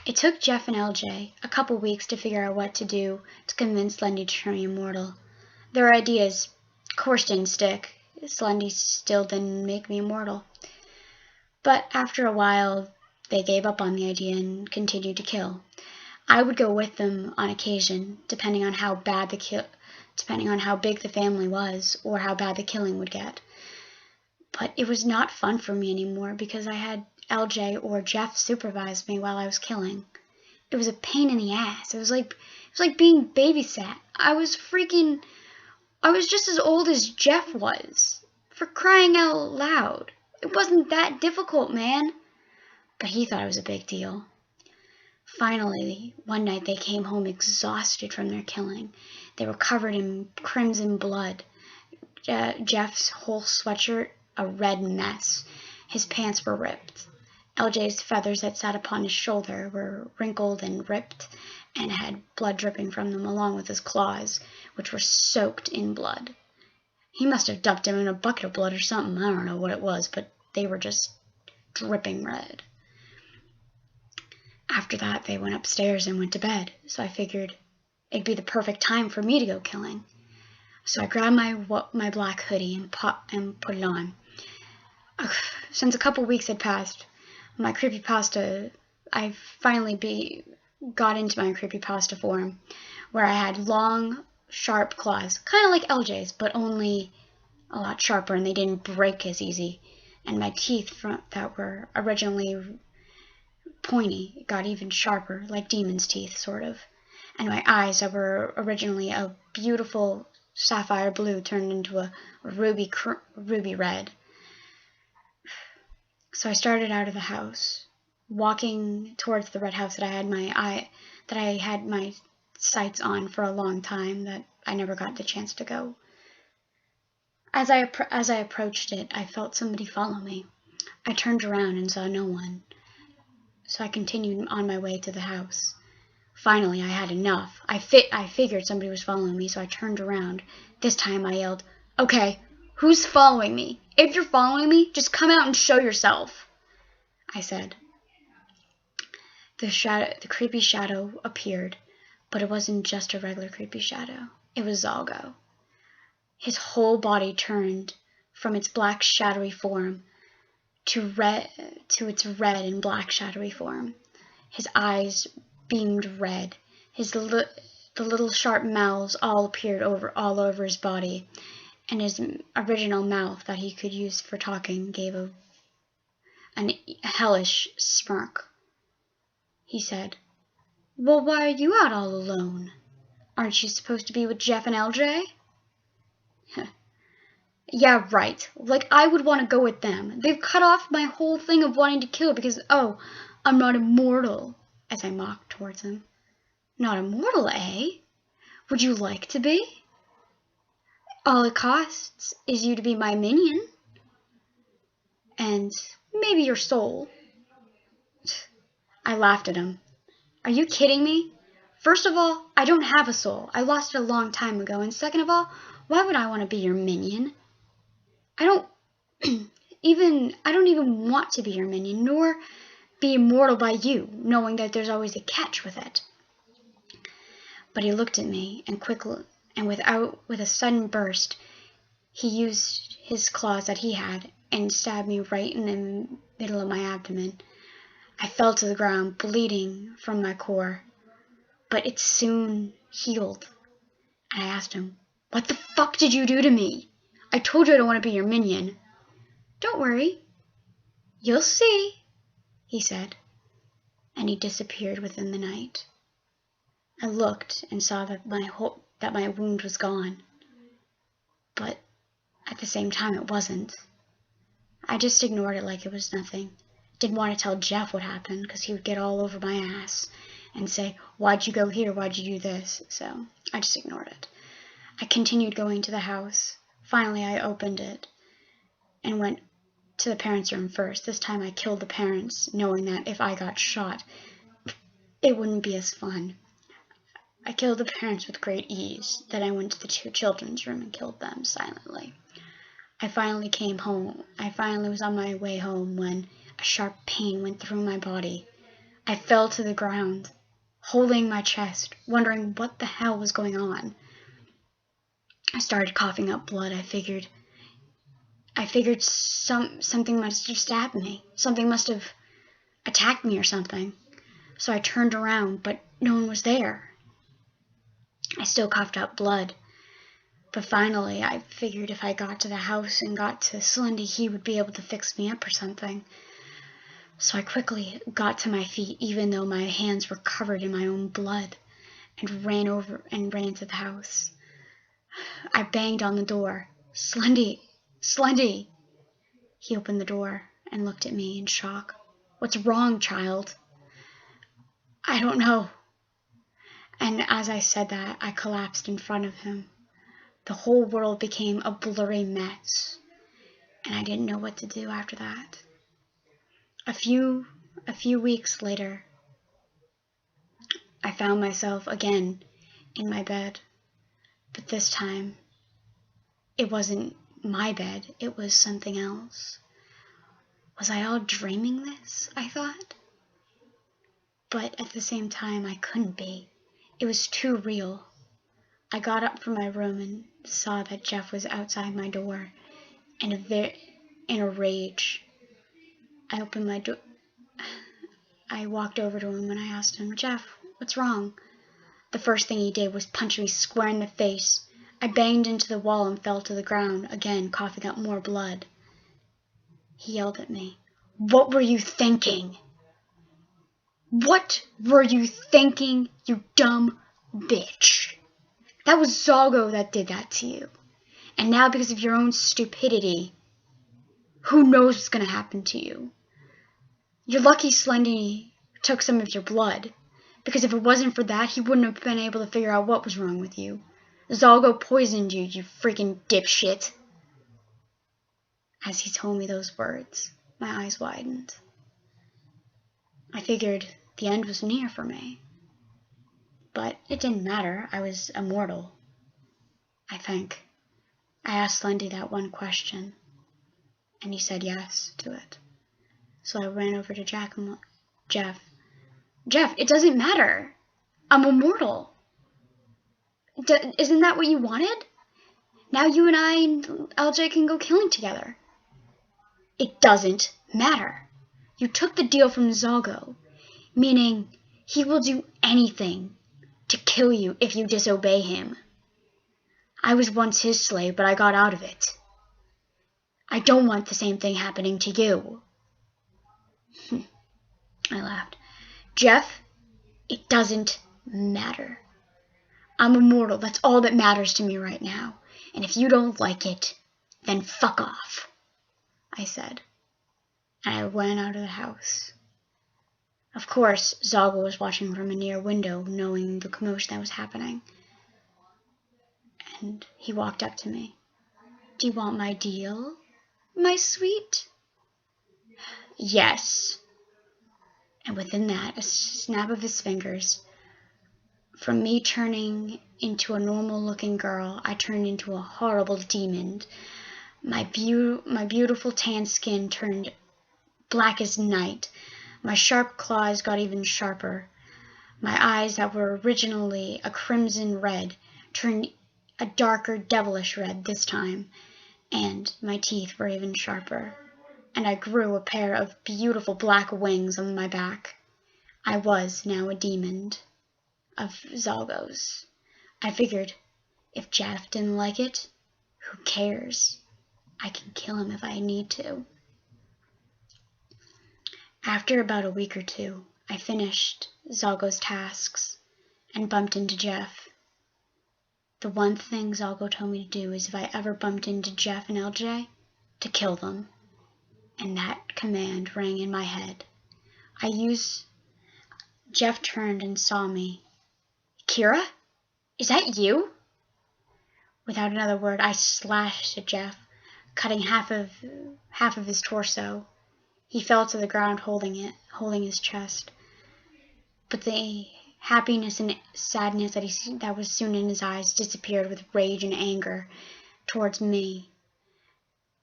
It took Jeff and LJ a couple weeks to figure out what to do to convince Lundy to turn me immortal. Their ideas, of course, didn't stick. Lundy still didn't make me immortal. But after a while, they gave up on the idea and continued to kill. I would go with them on occasion, depending on how big the family was or how bad the killing would get. But it was not fun for me anymore because I had LJ or Jeff supervise me while I was killing. It was a pain in the ass. It was like being babysat. I was just as old as Jeff was. For crying out loud. It wasn't that difficult, man. But he thought it was a big deal. Finally, one night they came home exhausted from their killing. They were covered in crimson blood. Jeff's whole sweatshirt, a red mess. His pants were ripped. LJ's feathers that sat upon his shoulder were wrinkled and ripped and had blood dripping from them, along with his claws, which were soaked in blood. He must have dumped him in a bucket of blood or something. I don't know what it was, but they were just dripping red. After that, they went upstairs and went to bed, so I figured it'd be the perfect time for me to go killing. So I grabbed my black hoodie and put it on. Since a couple weeks had passed, my creepypasta, I finally got into my creepypasta form, where I had long, sharp claws, kind of like LJ's, but only a lot sharper, and they didn't break as easy. And my teeth that were originally pointy got even sharper, like demon's teeth, sort of. And my eyes that were originally a beautiful sapphire blue turned into a ruby red. So I started out of the house, walking towards the red house that I had my sights on for a long time, that I never got the chance to go. As I approached it, I felt somebody follow me. I turned around and saw no one. So I continued on my way to the house. Finally, I had enough. I figured somebody was following me, so I turned around. This time I yelled, "Okay, who's following me? If you're following me, just come out and show yourself," I said. The creepy shadow appeared, but it wasn't just a regular creepy shadow. It was Zalgo. His whole body turned from its black shadowy form to its red and black shadowy form. His eyes beamed red. The little sharp mouths all appeared all over his body, and his original mouth that he could use for talking gave a hellish smirk. He said, "Well, why are you out all alone? Aren't you supposed to be with Jeff and LJ?" "Yeah, right. Like I would want to go with them. They've cut off my whole thing of wanting to kill because, I'm not immortal," as I mocked towards him. "Not immortal, eh? Would you like to be? All it costs is you to be my minion. And maybe your soul." I laughed at him. "Are you kidding me? First of all, I don't have a soul. I lost it a long time ago. And second of all, why would I want to be your minion? I don't even want to be your minion, nor be immortal by you, knowing that there's always a catch with it." But he looked at me, and quickly, and with a sudden burst, he used his claws that he had and stabbed me right in the middle of my abdomen. I fell to the ground, bleeding from my core, but it soon healed. And I asked him, "What the fuck did you do to me? I told you I don't want to be your minion." "Don't worry. You'll see," he said, and he disappeared within the night. I looked and saw that my wound was gone, but at the same time it wasn't. I just ignored it like it was nothing. Didn't want to tell Jeff what happened because he would get all over my ass and say, "Why'd you go here? Why'd you do this?" So I just ignored it. I continued going to the house. Finally, I opened it and went to the parents' room first. This time I killed the parents, knowing that if I got shot, it wouldn't be as fun. I killed the parents with great ease. Then I went to the two children's room and killed them silently. I finally came home. I finally was on my way home when a sharp pain went through my body. I fell to the ground, holding my chest, wondering what the hell was going on. I started coughing up blood. I figured something must have stabbed me. Something must have attacked me or something. So I turned around, but no one was there. I still coughed up blood. But finally, I figured if I got to the house and got to Slendy, he would be able to fix me up or something. So I quickly got to my feet, even though my hands were covered in my own blood, and ran to the house. I banged on the door. Slendy! Slendy! He opened the door and looked at me in shock. What's wrong, child? I don't know. And as I said that, I collapsed in front of him. The whole world became a blurry mess, and I didn't know what to do after that. A few weeks later, I found myself again in my bed, but this time it wasn't my bed, it was something else. Was I all dreaming this, I thought? But at the same time, I couldn't be. It was too real. I got up from my room and saw that Jeff was outside my door, and in a rage. I opened my door. I walked over to him and I asked him, Jeff, what's wrong? The first thing he did was punch me square in the face. I banged into the wall and fell to the ground, again coughing up more blood. He yelled at me, What were you thinking? What were you thinking, you dumb bitch? That was Zalgo that did that to you. And now because of your own stupidity, who knows what's going to happen to you? You're lucky Slendy took some of your blood, because if it wasn't for that, he wouldn't have been able to figure out what was wrong with you. Zalgo poisoned you, you freaking dipshit. As he told me those words, my eyes widened. I figured the end was near for me. But it didn't matter. I was immortal, I think. I asked Slendy that one question, and he said yes to it. So I ran over to Jeff. Jeff, it doesn't matter. I'm immortal. Isn't that what you wanted? Now you and I and LJ can go killing together. It doesn't matter. You took the deal from Zalgo, meaning he will do anything to kill you if you disobey him. I was once his slave, but I got out of it. I don't want the same thing happening to you. I laughed. Jeff, it doesn't matter. I'm immortal. That's all that matters to me right now. And if you don't like it, then fuck off, I said. And I went out of the house. Of course, Zalgo was watching from a near window, knowing the commotion that was happening. And he walked up to me. Do you want my deal, my sweet? Yes. And within that, a snap of his fingers, from me turning into a normal-looking girl, I turned into a horrible demon. My beautiful tan skin turned black as night. My sharp claws got even sharper. My eyes that were originally a crimson red turned a darker devilish red this time, and my teeth were even sharper. And I grew a pair of beautiful black wings on my back. I was now a demon of Zalgo's. I figured, if Jeff didn't like it, who cares? I can kill him if I need to. After about a week or two, I finished Zalgo's tasks and bumped into Jeff. The one thing Zalgo told me to do is if I ever bumped into Jeff and LJ, to kill them. And that command rang in my head. Jeff turned and saw me. Kira? Is that you? Without another word, I slashed at Jeff, cutting half of his torso. He fell to the ground holding his chest. But the happiness and sadness that was soon in his eyes disappeared with rage and anger towards me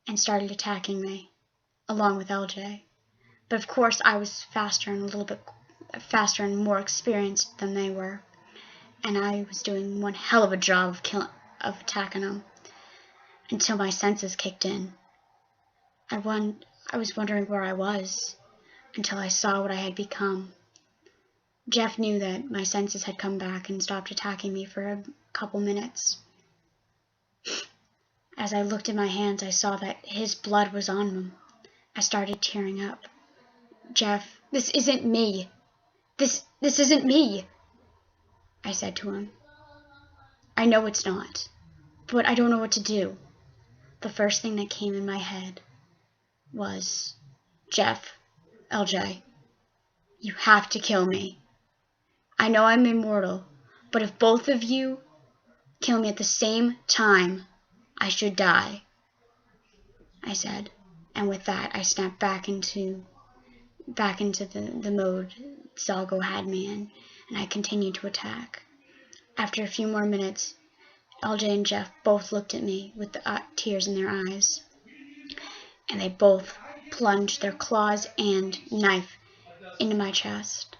and started attacking me, along with LJ. But of course I was faster and a little bit faster and more experienced than they were, and I was doing one hell of a job of attacking them until my senses kicked in. I was wondering where I was until I saw what I had become. Jeff knew that my senses had come back and stopped attacking me for a couple minutes. As I looked at my hands, I saw that his blood was on them. I started tearing up. "Jeff, this isn't me. This isn't me," I said to him. "I know it's not, but I don't know what to do." The first thing that came in my head was, "Jeff, LJ, you have to kill me. I know I'm immortal, but if both of you kill me at the same time, I should die," I said. And with that, I snapped back into the mode Zalgo had me in, and I continued to attack. After a few more minutes, LJ and Jeff both looked at me with the tears in their eyes, and they both plunged their claws and knife into my chest.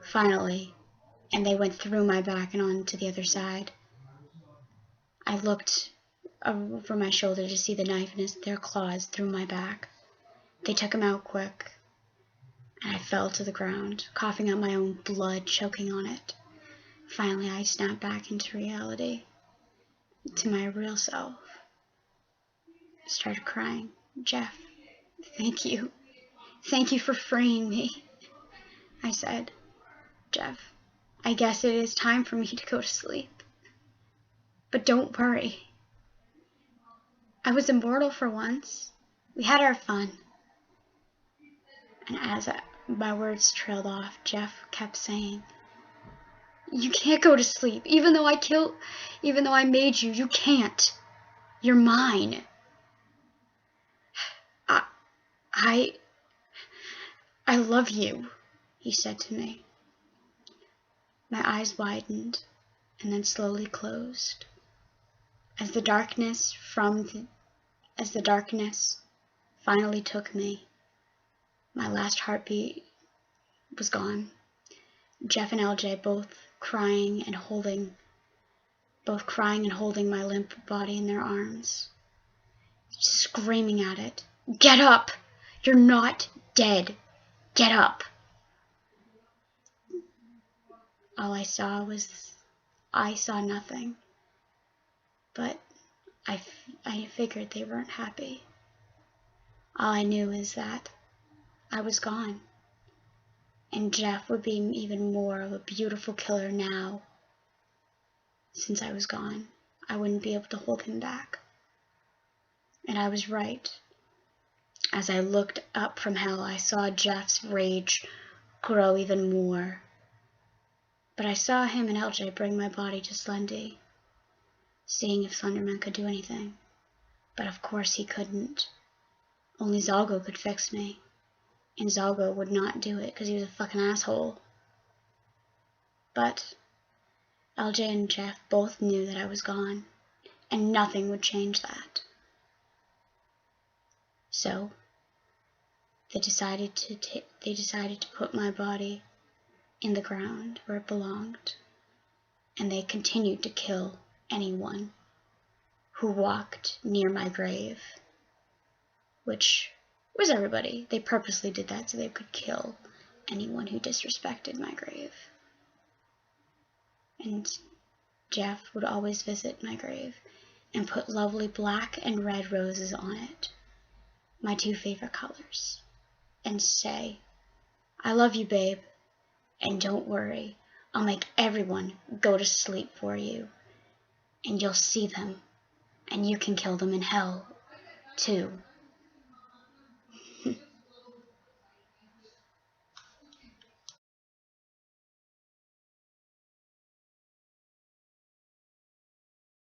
Finally, and they went through my back and on to the other side. I looked over my shoulder to see the knife and their claws through my back. They took him out quick, and I fell to the ground, coughing up my own blood, choking on it. Finally, I snapped back into reality, to my real self. I started crying. "Jeff, thank you. Thank you for freeing me," I said. "Jeff, I guess it is time for me to go to sleep. But don't worry. I was immortal for once. We had our fun." And as my words trailed off, Jeff kept saying, "You can't go to sleep. Even though I made you, you can't. You're mine. I love you," he said to me. My eyes widened and then slowly closed. As the darkness finally took me, my last heartbeat was gone. Jeff and LJ both crying and holding my limp body in their arms, screaming at it, "Get up! You're not dead. Get up!" All I saw nothing, but I figured they weren't happy. All I knew is that I was gone, and Jeff would be even more of a beautiful killer now. Since I was gone, I wouldn't be able to hold him back. And I was right. As I looked up from hell, I saw Jeff's rage grow even more. But I saw him and LJ bring my body to Slendy, seeing if Slenderman could do anything. But of course he couldn't. Only Zalgo could fix me. And Zalgo would not do it because he was a fucking asshole. But LJ and Jeff both knew that I was gone, and nothing would change that. So they decided to put my body in the ground where it belonged, and they continued to kill anyone who walked near my grave, which was everybody. They purposely did that so they could kill anyone who disrespected my grave. And Jeff would always visit my grave and put lovely black and red roses on it, my two favorite colors, and say, "I love you, babe, and don't worry, I'll make everyone go to sleep for you, and you'll see them, and you can kill them in hell, too."